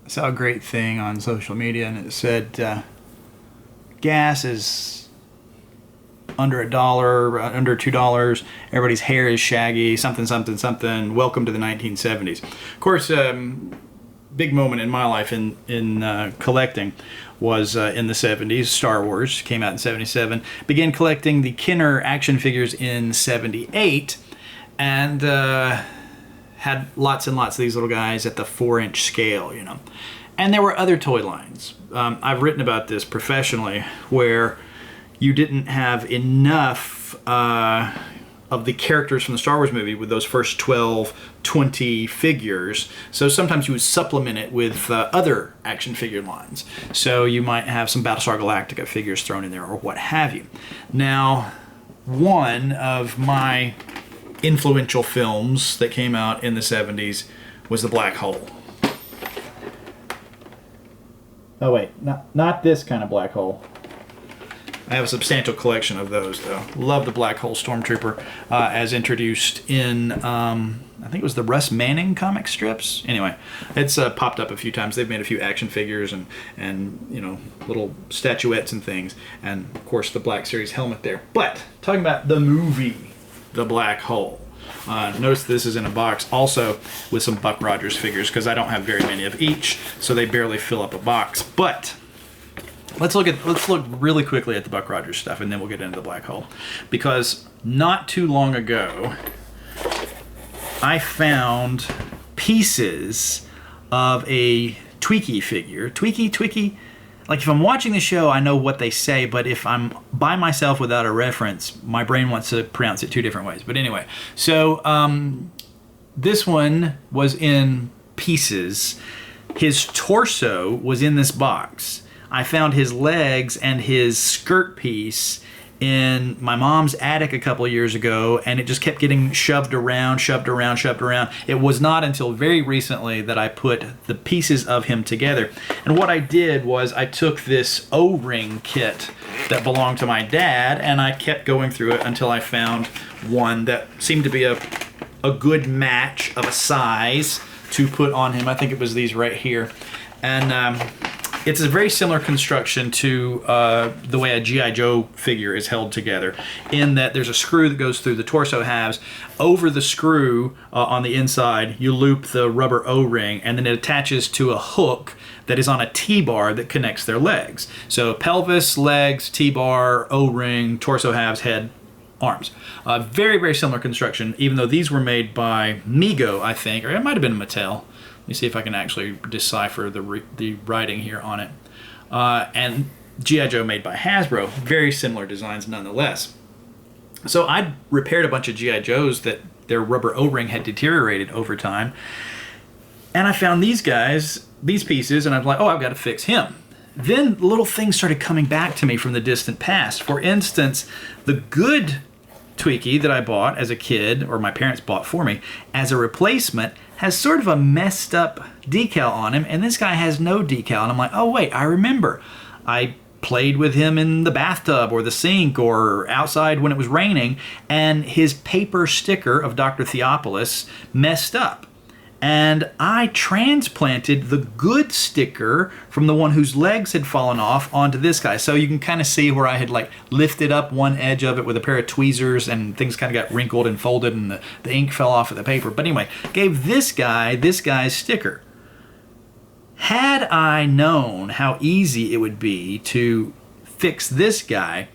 saw a great thing on social media, and it said gas is under $1, under $2. Everybody's hair is shaggy. Something, something, something. Welcome to the 1970s. Of course, big moment in my life in collecting was in the 70s. Star Wars came out in 77. Began collecting the Kenner action figures in 78, and had lots and lots of these little guys at the 4-inch scale, you know. And there were other toy lines. I've written about this professionally, where you didn't have enough of the characters from the Star Wars movie with those first 12, 20 figures. So sometimes you would supplement it with other action figure lines. So you might have some Battlestar Galactica figures thrown in there or what have you. Now, one of my influential films that came out in the 70s was The Black Hole. Oh wait, not this kind of black hole. I have a substantial collection of those, though. Love the Black Hole Stormtrooper as introduced in, I think it was the Russ Manning comic strips. Anyway, it's popped up a few times. They've made a few action figures and you know, little statuettes and things. And, of course, the Black Series helmet there. But, talking about the movie, The Black Hole. Notice this is in a box also with some Buck Rogers figures, because I don't have very many of each, so they barely fill up a box. But let's look really quickly at the Buck Rogers stuff, and then we'll get into the Black Hole. Because not too long ago, I found pieces of a TWiki figure. TWiki. Like, if I'm watching the show, I know what they say, but if I'm by myself without a reference, my brain wants to pronounce it two different ways. But anyway, so this one was in pieces. His torso was in this box. I found his legs and his skirt piece in my mom's attic a couple of years ago, and it just kept getting shoved around. It was not until very recently that I put the pieces of him together. And what I did was I took this O-ring kit that belonged to my dad, and I kept going through it until I found one that seemed to be a good match of a size to put on him. I think it was these right here. And it's a very similar construction to the way a G.I. Joe figure is held together, in that there's a screw that goes through the torso halves. Over the screw on the inside, you loop the rubber O-ring, and then it attaches to a hook that is on a T-bar that connects their legs. So pelvis, legs, T-bar, O-ring, torso halves, head, arms. Very, very similar construction, even though these were made by Mego, I think, or it might have been Mattel. Let me see if I can actually decipher the writing here on it. And G.I. Joe made by Hasbro. Very similar designs nonetheless. So I repaired a bunch of G.I. Joes that their rubber O-ring had deteriorated over time. And I found these guys, these pieces, and I'm like, oh, I've got to fix him. Then little things started coming back to me from the distant past. For instance, the good TWiki that I bought as a kid, or my parents bought for me, as a replacement, has sort of a messed up decal on him, and this guy has no decal. And I'm like, oh wait, I remember. I played with him in the bathtub or the sink or outside when it was raining, and his paper sticker of Dr. Theopolis messed up. And I transplanted the good sticker from the one whose legs had fallen off onto this guy. So you can kind of see where I had like lifted up one edge of it with a pair of tweezers, and things kind of got wrinkled and folded, and the ink fell off of the paper. But anyway, gave this guy's sticker. Had I known how easy it would be to fix this guy,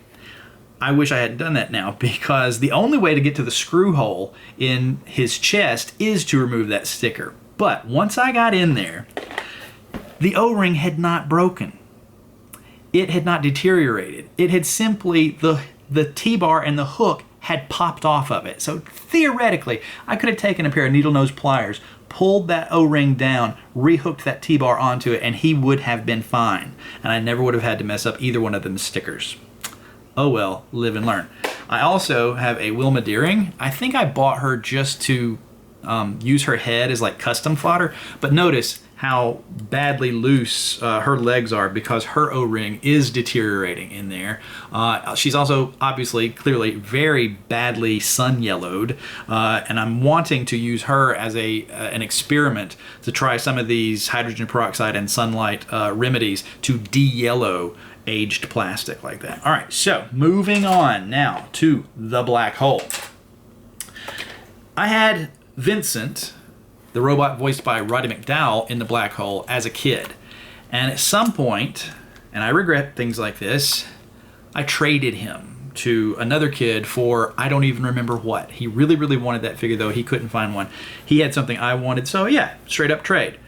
I wish I hadn't done that now, because the only way to get to the screw hole in his chest is to remove that sticker. But once I got in there, the O-ring had not broken. It had not deteriorated. It had simply, the T-bar and the hook had popped off of it. So theoretically, I could have taken a pair of needle nose pliers, pulled that O-ring down, rehooked that T-bar onto it, and he would have been fine. And I never would have had to mess up either one of them stickers. Oh well, live and learn. I also have a Wilma Deering. I think I bought her just to use her head as like custom fodder. But notice how badly loose her legs are because her O-ring is deteriorating in there. She's also obviously, clearly, very badly sun yellowed, and I'm wanting to use her as an experiment to try some of these hydrogen peroxide and sunlight remedies to de-yellow aged plastic like that. All right, so moving on now to the black hole. I had Vincent, the robot voiced by Roddy McDowall, in the black hole as a kid. And at some point, and I regret things like this, I traded him to another kid for I don't even remember what. He really, really wanted that figure, though. He couldn't find one. He had something I wanted, so yeah, straight up trade.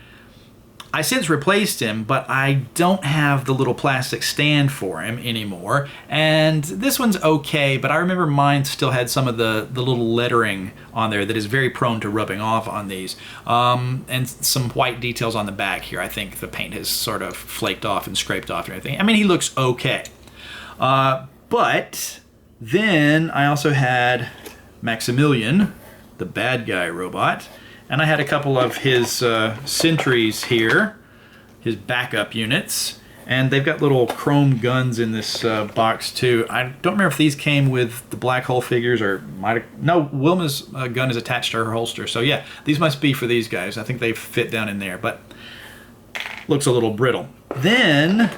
I since replaced him, but I don't have the little plastic stand for him anymore. And this one's okay, but I remember mine still had some of the little lettering on there that is very prone to rubbing off on these. And some white details on the back here. I think the paint has sort of flaked off and scraped off and everything. I mean, he looks okay. But then I also had Maximilian, the bad guy robot. And I had a couple of his sentries here, his backup units, and they've got little chrome guns in this box too. I don't remember if these came with the black hole figures or might have. No, Wilma's gun is attached to her holster, so yeah, these must be for these guys. I think they fit down in there, but looks a little brittle. Then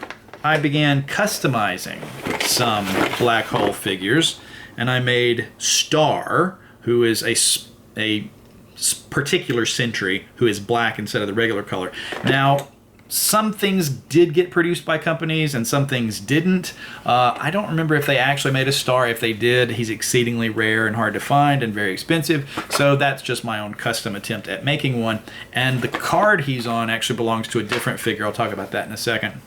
I began customizing some black hole figures, and I made Star, who is a particular sentry who is black instead of the regular color. Now, some things did get produced by companies and some things didn't. I don't remember if they actually made a Star. If they did, he's exceedingly rare and hard to find and very expensive. So that's just my own custom attempt at making one. And the card he's on actually belongs to a different figure. I'll talk about that in a second.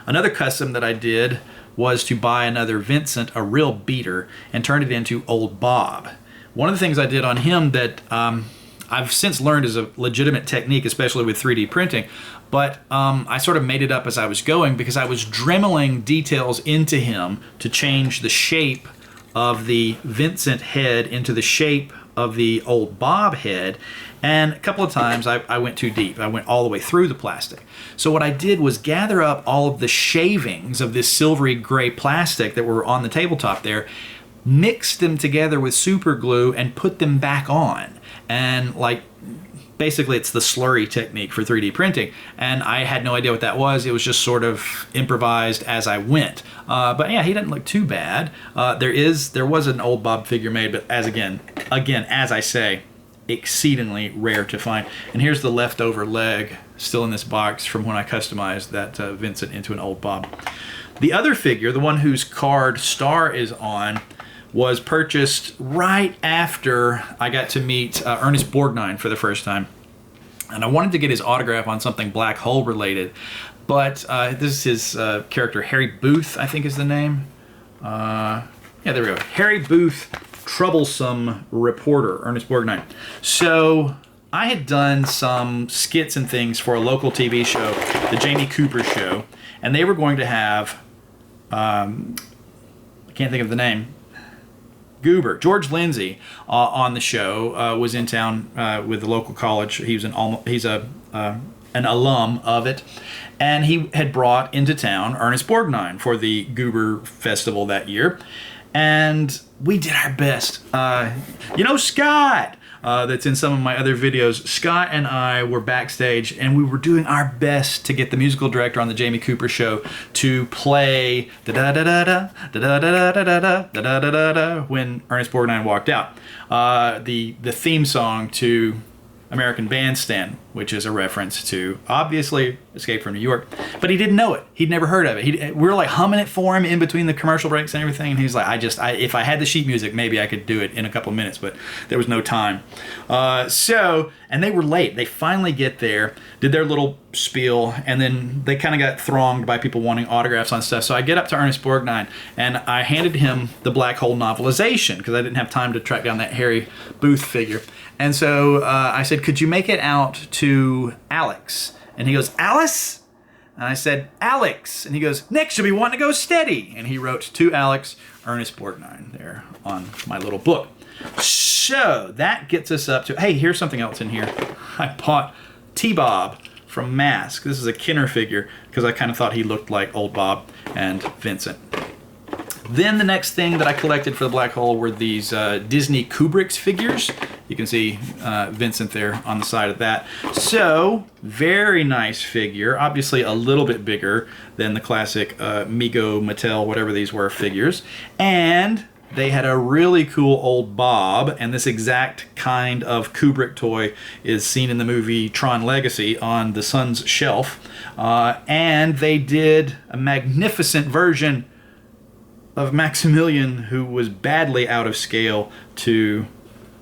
Another custom that I did was to buy another Vincent, a real beater, and turn it into Old Bob. One of the things I did on him that I've since learned is a legitimate technique, especially with 3D printing, but I sort of made it up as I was going because I was dremeling details into him to change the shape of the Vincent head into the shape of the Old Bob head, and a couple of times I went too deep. I went all the way through the plastic. So what I did was gather up all of the shavings of this silvery gray plastic that were on the tabletop there, mixed them together with super glue and put them back on. And like basically it's the slurry technique for 3D printing, and I had no idea what that was. It was just sort of improvised as I went. But yeah, he doesn't look too bad. There was an Old Bob figure made, but again, as I say, exceedingly rare to find. And here's the leftover leg still in this box from when I customized that Vincent into an Old Bob. The other figure, the one whose card Star is on, was purchased right after I got to meet Ernest Borgnine for the first time. And I wanted to get his autograph on something black hole related, but this is his character, Harry Booth, I think is the name. Yeah, there we go. Harry Booth, troublesome reporter, Ernest Borgnine. So I had done some skits and things for a local TV show, the Jamie Cooper Show, and they were going to have, I can't think of the name, George Lindsay on the show, was in town with the local college. He's an alum of it, and he had brought into town Ernest Borgnine for the Goober Festival that year, and we did our best. Scott, that's in some of my other videos, Scott and I were backstage and we were doing our best to get the musical director on the Jamie Cooper Show to play da-da-da-da-da, da-da-da-da-da-da, da-da-da-da-da when Ernest Borgnine walked out. The theme song to American Bandstand, which is a reference to, obviously, Escape from New York. But he didn't know it. He'd never heard of it. We were like humming it for him in between the commercial breaks and everything. And he's like, if I had the sheet music, maybe I could do it in a couple of minutes, but there was no time. And they were late. They finally get there, did their little spiel, and then they kind of got thronged by people wanting autographs on stuff. So I get up to Ernest Borgnine, and I handed him the Black Hole novelization because I didn't have time to track down that Harry Booth figure. And so I said, could you make it out to Alex? And he goes, Alice? And I said, Alex. And he goes, next you'll be wanting to go steady. And he wrote to Alex, Ernest Borgnine there on my little book. So that gets us up to, hey, here's something else in here. I bought T-Bob from Mask. This is a Kenner figure because I kind of thought he looked like old Bob and Vincent. Then the next thing that I collected for the black hole were these Disney Kubrick's figures. You can see Vincent there on the side of that. So, very nice figure. Obviously a little bit bigger than the classic Mego, Mattel, whatever these were, figures. And they had a really cool old Bob, and this exact kind of Kubrick toy is seen in the movie Tron Legacy on the son's shelf. And they did a magnificent version of Maximilian, who was badly out of scale to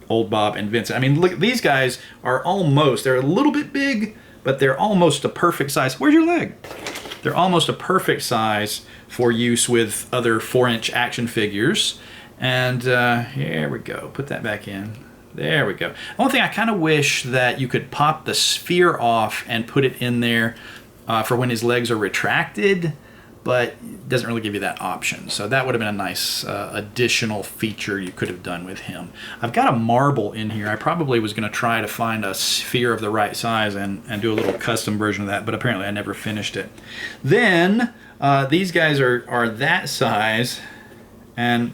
old Bob and Vincent. I mean, look, these guys are almost, they're a little bit big, but they're almost a perfect size. Where's your leg? They're almost a perfect size for use with other 4-inch action figures. And here we go. Put that back in. There we go. The only thing, I kind of wish that you could pop the sphere off and put it in there for when his legs are retracted, but it doesn't really give you that option. So that would have been a nice additional feature you could have done with him. I've got a marble in here. I probably was going to try to find a sphere of the right size and do a little custom version of that, but apparently I never finished it. Then these guys are that size, and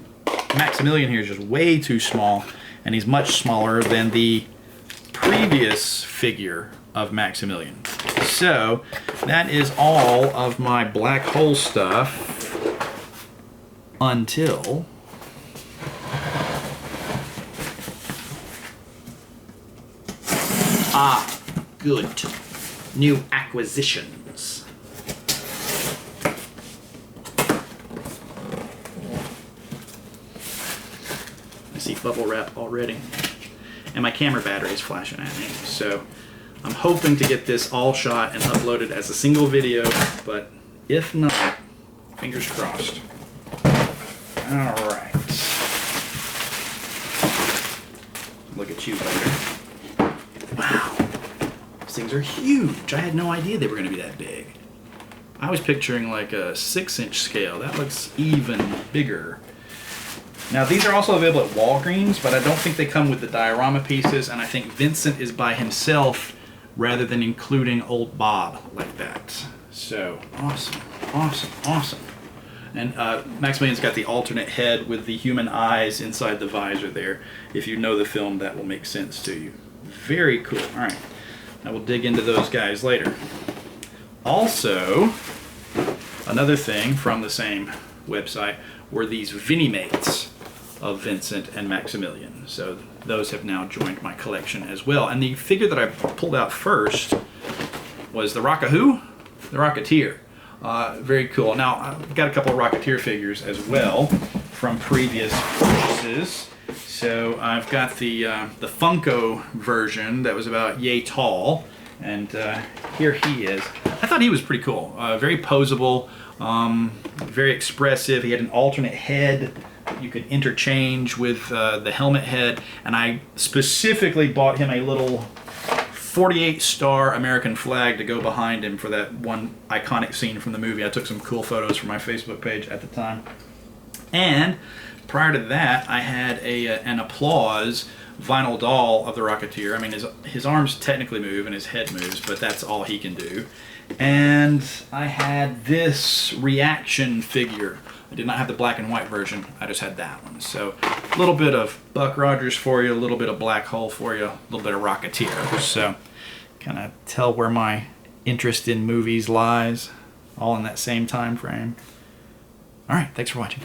Maximilian here is just way too small, and he's much smaller than the previous figure of Maximilian. So that is all of my black hole stuff until good new acquisitions. I see bubble wrap already, and my camera battery is flashing at me, so I'm hoping to get this all shot and uploaded as a single video, but if not, fingers crossed. All right. Look at you later. Wow. These things are huge. I had no idea they were going to be that big. I was picturing like a 6-inch scale. That looks even bigger. Now these are also available at Walgreens, but I don't think they come with the diorama pieces, and I think Vincent is by himself rather than including old Bob like that. So, awesome, awesome, awesome. And Maximilian's got the alternate head with the human eyes inside the visor there. If you know the film, that will make sense to you. Very cool. All right, now we'll dig into those guys later. Also, another thing from the same website were these Vinimates of Vincent and Maximilian. So those have now joined my collection as well. And the figure that I pulled out first was the Rock-a-Who? The Rocketeer. Very cool. Now, I've got a couple of Rocketeer figures as well from previous purchases. So I've got the Funko version that was about yay tall. And here he is. I thought he was pretty cool. Very poseable, very expressive. He had an alternate head you could interchange with the helmet head, and I specifically bought him a little 48-star American flag to go behind him for that one iconic scene from the movie. I took some cool photos for my Facebook page at the time. And prior to that, I had an Applause vinyl doll of the Rocketeer. I mean, his arms technically move and his head moves, but that's all he can do. And I had this Reaction figure. I did not have the black and white version, I just had that one. So a little bit of Buck Rogers for you, a little bit of Black Hole for you, a little bit of Rocketeer. So kind of tell where my interest in movies lies, all in that same time frame. All right, thanks for watching.